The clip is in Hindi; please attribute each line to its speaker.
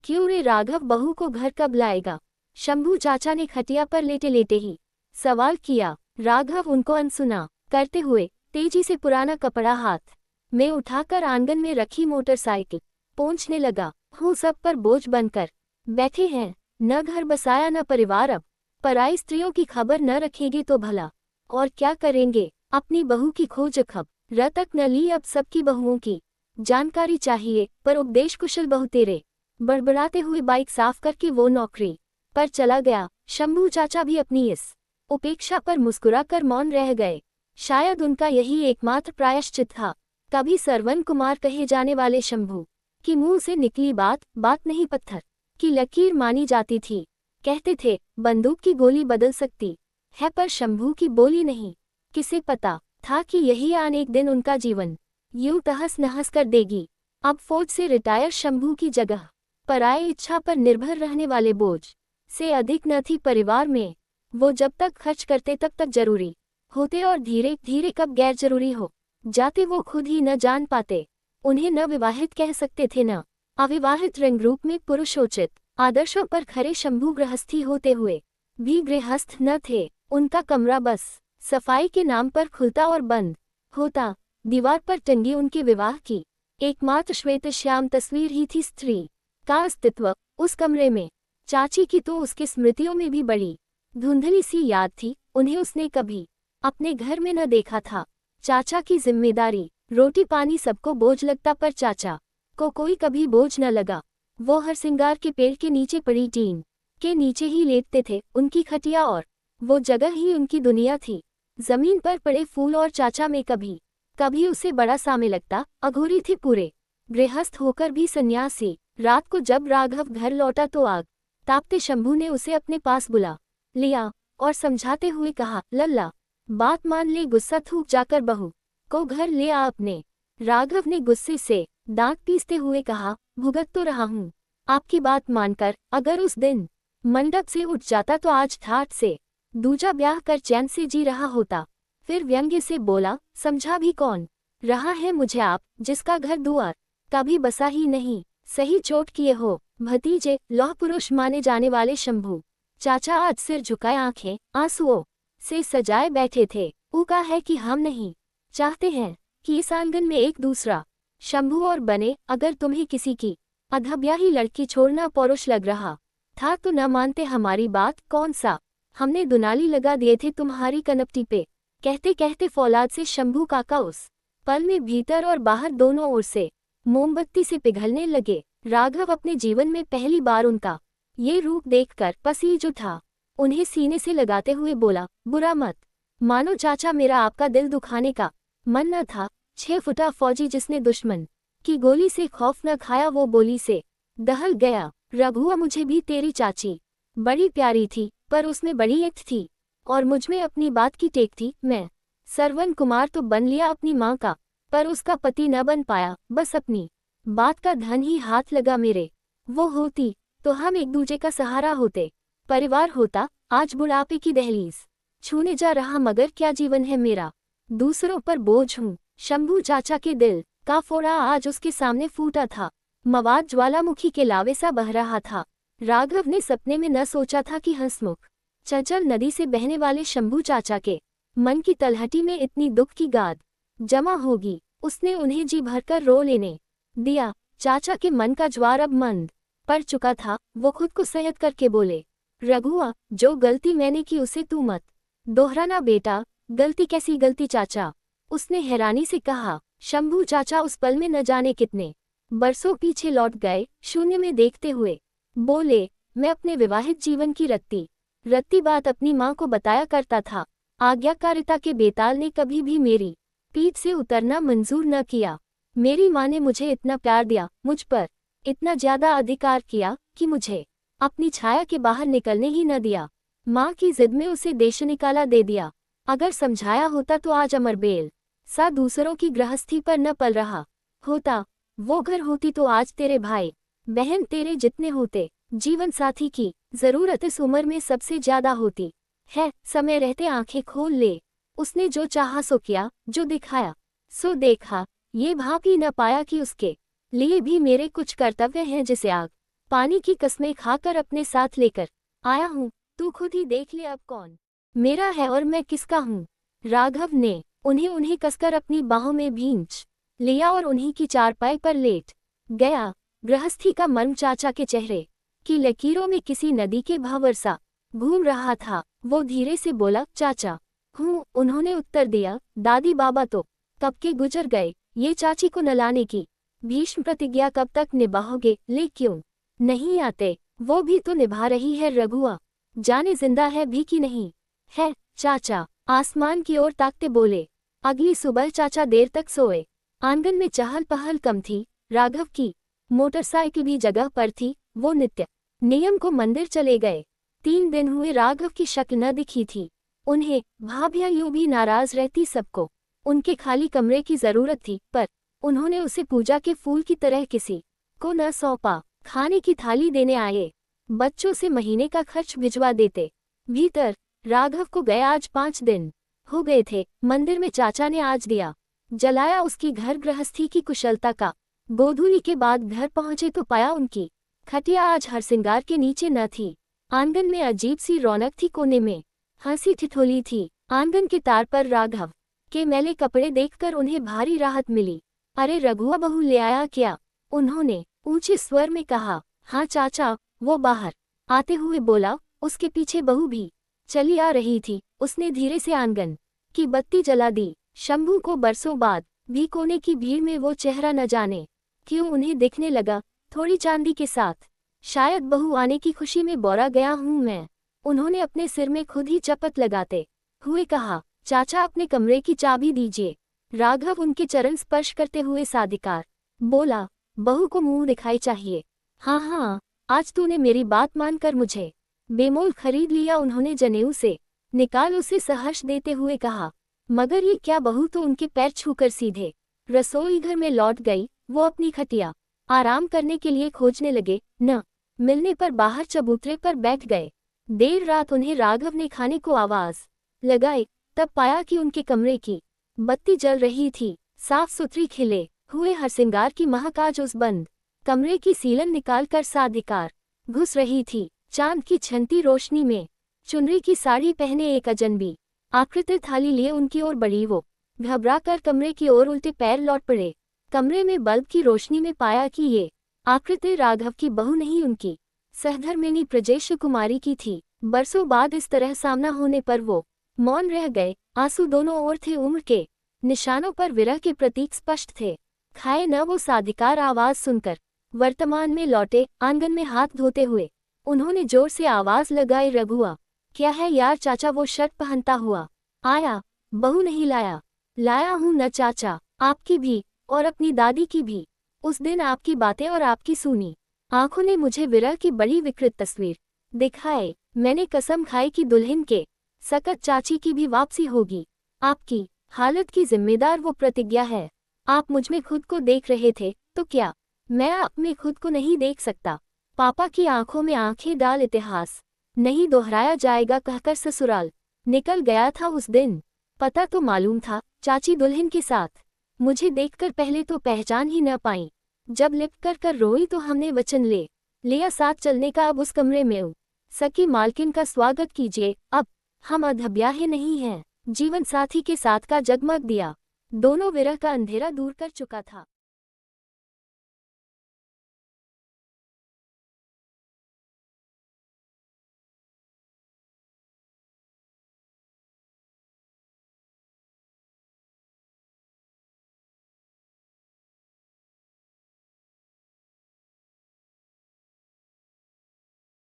Speaker 1: क्यों रे राघव, बहू को घर कब लाएगा? शंभू चाचा ने खटिया पर लेटे लेटे ही सवाल किया। राघव उनको अनसुना करते हुए तेजी से पुराना कपड़ा हाथ में उठाकर आंगन में रखी मोटरसाइकिल पोंछने लगा। हूँ सब पर बोझ बनकर बैठे हैं, न घर बसाया न परिवार, अब पराई स्त्रियों की खबर न रखेंगे तो भला और क्या करेंगे? अपनी बहू की खोज खबर तक न ली, अब सबकी बहुओं की जानकारी चाहिए, पर उपदेश कुशल बहू तेरे। बड़बड़ाते हुए बाइक साफ करके वो नौकरी पर चला गया। शंभू चाचा भी अपनी इस उपेक्षा पर मुस्कुराकर मौन रह गए। शायद उनका यही एकमात्र प्रायश्चित था। कभी सरवन कुमार कहे जाने वाले शंभू की मुंह से निकली बात नहीं पत्थर की लकीर मानी जाती थी। कहते थे बंदूक की गोली बदल सकती है, पर शंभू की बोली नहीं। किसे पता था कि यही आन एक दिन उनका जीवन यूं तहस नहस कर देगी। अब फौज से रिटायर शंभू की जगह पराये इच्छा पर निर्भर रहने वाले बोझ से अधिक न थी परिवार में। वो जब तक खर्च करते तब तक जरूरी होते और धीरे धीरे कब गैर जरूरी हो जाते वो खुद ही न जान पाते। उन्हें न विवाहित कह सकते थे न अविवाहित। रंग रूप में पुरुषोचित आदर्शों पर खरे शंभू गृहस्थी होते हुए भी गृहस्थ न थे। उनका कमरा बस सफाई के नाम पर खुलता और बंद होता। दीवार पर टंगी उनके विवाह की एकमात्र श्वेत श्याम तस्वीर ही थी स्त्री का अस्तित्व उस कमरे में। चाची की तो उसके स्मृतियों में भी बड़ी धुंधली सी याद थी। उन्हें उसने कभी अपने घर में न देखा था। चाचा की जिम्मेदारी रोटी पानी सबको बोझ लगता, पर चाचा को कोई कभी बोझ न लगा। वो हर सिंगार के पेड़ के नीचे पड़ी टीन के नीचे ही लेटते थे। उनकी खटिया और वो जगह ही उनकी दुनिया थी। जमीन पर पड़े फूल और चाचा में कभी कभी उसे बड़ा सामे लगता। अघोरी थे पूरे गृहस्थ होकर भी सन्यासी। रात को जब राघव घर लौटा तो आग तापते शंभू ने उसे अपने पास बुला लिया और समझाते हुए कहा, लल्ला बात मान ले, गुस्सा थूक जाकर बहू को घर ले आ अपने। राघव ने गुस्से से दांत पीसते हुए कहा, भुगत तो रहा हूँ आपकी बात मानकर। अगर उस दिन मंडप से उठ जाता तो आज ठाठ से दूजा ब्याह कर चैन से जी रहा होता। फिर व्यंग्य से बोला, समझा भी कौन रहा है मुझे आप, जिसका घर दुआर कभी बसा ही नहीं। सही चोट किए हो भतीजे। लौह पुरुष माने जाने वाले शंभू चाचा आज सिर झुकाए आंखें आंसुओं से सजाए बैठे थे। उका है कि हम नहीं चाहते हैं कि इस आंगन में एक दूसरा शंभू और बने। अगर तुम्हें किसी की अधब्याही लड़की छोड़ना पौरुष लग रहा था तो न मानते हमारी बात। कौन सा हमने दुनाली लगा दिए थे तुम्हारी कनपटी पे। कहते कहते फौलाद से शंभू काका उस पल में भीतर और बाहर दोनों ओर से मोमबत्ती से पिघलने लगे। राघव अपने जीवन में पहली बार उनका ये रूप देखकर पसीज उठा। उन्हें सीने से लगाते हुए बोला, बुरा मत मानो चाचा, मेरा आपका दिल दुखाने का मन न था। 6 फुटा फौजी जिसने दुश्मन की गोली से खौफ न खाया वो बोली से दहल गया। रघुआ, मुझे भी तेरी चाची बड़ी प्यारी थी, पर उसमें बड़ी एक थी और मुझमें अपनी बात की टेक थी। मैं सरवन कुमार तो बन लिया अपनी माँ का, पर उसका पति न बन पाया। बस अपनी बात का धन ही हाथ लगा मेरे। वो होती तो हम एक दूजे का सहारा होते, परिवार होता। आज बुढ़ापे की दहलीज छूने जा रहा, मगर क्या जीवन है मेरा, दूसरों पर बोझ हूँ। शंभू चाचा के दिल का फोड़ा आज उसके सामने फूटा था। मवाद ज्वालामुखी के लावे सा बह रहा था। राघव ने सपने में न सोचा था कि हंसमुख चंचल नदी से बहने वाले शंभू चाचा के मन की तलहटी में इतनी दुख की गाद जमा होगी। उसने उन्हें जी भरकर रो लेने दिया। चाचा के मन का ज्वार अब मंद पड़ चुका था। वो खुद को संयत करके बोले, रघुआ, जो गलती मैंने की उसे तू मत दोहराना बेटा। गलती कैसी गलती चाचा? उसने हैरानी से कहा। शंभू चाचा उस पल में न जाने कितने बरसों पीछे लौट गए। शून्य में देखते हुए बोले, मैं अपने विवाहित जीवन की रत्ती बात अपनी माँ को बताया करता था। आज्ञाकारिता के बेताल ने कभी भी मेरी पीठ से उतरना मंजूर न किया। मेरी माँ ने मुझे इतना प्यार दिया, मुझ पर इतना ज्यादा अधिकार किया कि मुझे अपनी छाया के बाहर निकलने ही न दिया। माँ की जिद में उसे देश निकाला दे दिया। अगर समझाया होता तो आज अमरबेल सा दूसरों की गृहस्थी पर न पल रहा होता। वो घर होती तो आज तेरे भाई बहन तेरे जितने होते। जीवन साथी की जरूरत इस उम्र में सबसे ज्यादा होती है। समय रहते आंखें खोल ले। उसने जो चाहा सो किया, जो दिखाया सो देखा। ये भाप ही न पाया कि उसके लिए भी मेरे कुछ कर्तव्य हैं, जिसे आग पानी की कस्में खाकर अपने साथ लेकर आया हूँ, तू खुद ही देख ले अब कौन मेरा है और मैं किसका हूँ। राघव ने उन्हें कसकर अपनी बाहों में भींच लिया और उन्हीं की चारपाई पर लेट गया। गृहस्थी का मर्म चाचा के चेहरे की लकीरों में किसी नदी के भावर सा घूम रहा था। वो धीरे से बोला, चाचा हूँ, उन्होंने उत्तर दिया। दादी बाबा तो कब के गुजर गए, ये चाची को नलाने की भीष्म प्रतिज्ञा कब तक निभाओगे, ले क्यों नहीं आते, वो भी तो निभा रही है रघुआ, जाने जिंदा है भी कि नहीं है। चाचा आसमान की ओर ताकते बोले। अगली सुबह चाचा देर तक सोए। आंगन में चहल पहल कम थी। राघव की मोटरसाइकिल भी जगह पर थी। वो नित्य नियम को मंदिर चले गए। 3 दिन हुए राघव की शक्ल न दिखी थी उन्हें। भाभियां यूं भी नाराज रहती, सबको उनके खाली कमरे की जरूरत थी, पर उन्होंने उसे पूजा के फूल की तरह किसी को न सौंपा। खाने की थाली देने आए, बच्चों से महीने का खर्च भिजवा देते भीतर। राघव को गए आज 5 दिन हो गए थे। मंदिर में चाचा ने आज दिया जलाया उसकी घर गृहस्थी की कुशलता का। गोधूली के बाद घर पहुंचे तो पाया उनकी खटिया आज हरसिंगार के नीचे न थी। आंगन में अजीब सी रौनक थी, कोने में हंसी ठिठोली थी। आंगन के तार पर राघव के मैले कपड़े देखकर उन्हें भारी राहत मिली। अरे रघुआ, बहू ले आया क्या, उन्होंने ऊंचे स्वर में कहा। हाँ चाचा, वो बाहर आते हुए बोला। उसके पीछे बहू भी चली आ रही थी। उसने धीरे से आंगन की बत्ती जला दी। शंभू को बरसों बाद भी कोने की भीड़ में वो चेहरा न जाने क्यों उन्हें दिखने लगा, थोड़ी चांदी के साथ। शायद बहू आने की खुशी में बौरा गया हूँ मैं, उन्होंने अपने सिर में खुद ही चपत लगाते हुए कहा। चाचा अपने कमरे की चाबी दीजिए। राघव उनके चरण स्पर्श करते हुए साधिकार बोला। बहू को मुंह दिखाई चाहिए। हाँ हाँ, आज तूने मेरी बात मानकर मुझे बेमोल खरीद लिया, उन्होंने जनेऊ से निकाल उसे सहर्ष देते हुए कहा। मगर ये क्या, बहू तो उनके पैर छूकर सीधे रसोई घर में लौट गई। वो अपनी खटिया आराम करने के लिए खोजने लगे, न मिलने पर बाहर चबूतरे पर बैठ गए। देर रात उन्हें राघव ने खाने को आवाज लगाई, तब पाया कि उनके कमरे की बत्ती जल रही थी। साफ सुथरी खिले हुए हरसिंगार की महक आज उस बंद कमरे की सीलन निकालकर साधिकार घुस रही थी। चांद की छनती रोशनी में चुनरी की साड़ी पहने एक अजनबी आकृति थाली लिए उनकी ओर बढ़ी। वो घबराकर कमरे की ओर उल्टे पैर लौट पड़े। कमरे में बल्ब की रोशनी में पाया कि ये आकृति राघव की बहू नहीं, उनकी सहधर्मिणी प्रजेश कुमारी की थी। बरसों बाद इस तरह सामना होने पर वो मौन रह गए। आंसू दोनों ओर थे, उम्र के निशानों पर विरह के प्रतीक स्पष्ट थे। खाए न वो साधिकार आवाज सुनकर वर्तमान में लौटे। आंगन में हाथ धोते हुए उन्होंने जोर से आवाज लगाई, रघुआ क्या है यार, चाचा वो शर्ट पहनता हुआ आया। बहू नहीं लाया। लाया हूं न चाचा, आपकी भी और अपनी दादी की भी। उस दिन आपकी बातें और आपकी सुनी आंखों ने मुझे विरह की बड़ी विकृत तस्वीर दिखाए। मैंने कसम खाई कि दुल्हन के सकत चाची की भी वापसी होगी। आपकी हालत की जिम्मेदार वो प्रतिज्ञा है। आप मुझमें खुद को देख रहे थे, तो क्या मैं आप में खुद को नहीं देख सकता। पापा की आंखों में आंखें डाल इतिहास नहीं दोहराया जाएगा कहकर ससुराल निकल गया था उस दिन। पता तो मालूम था, चाची दुल्हन के साथ मुझे देखकर पहले तो पहचान ही न पाई। जब लिपट कर रोई तो हमने वचन ले लिया साथ चलने का। अब उस कमरे में सकी मालकिन का स्वागत कीजिए। अब हम अधब्याहे नहीं हैं। जीवन साथी के साथ का जगमग दिया, दोनों विरह का अंधेरा दूर कर चुका था।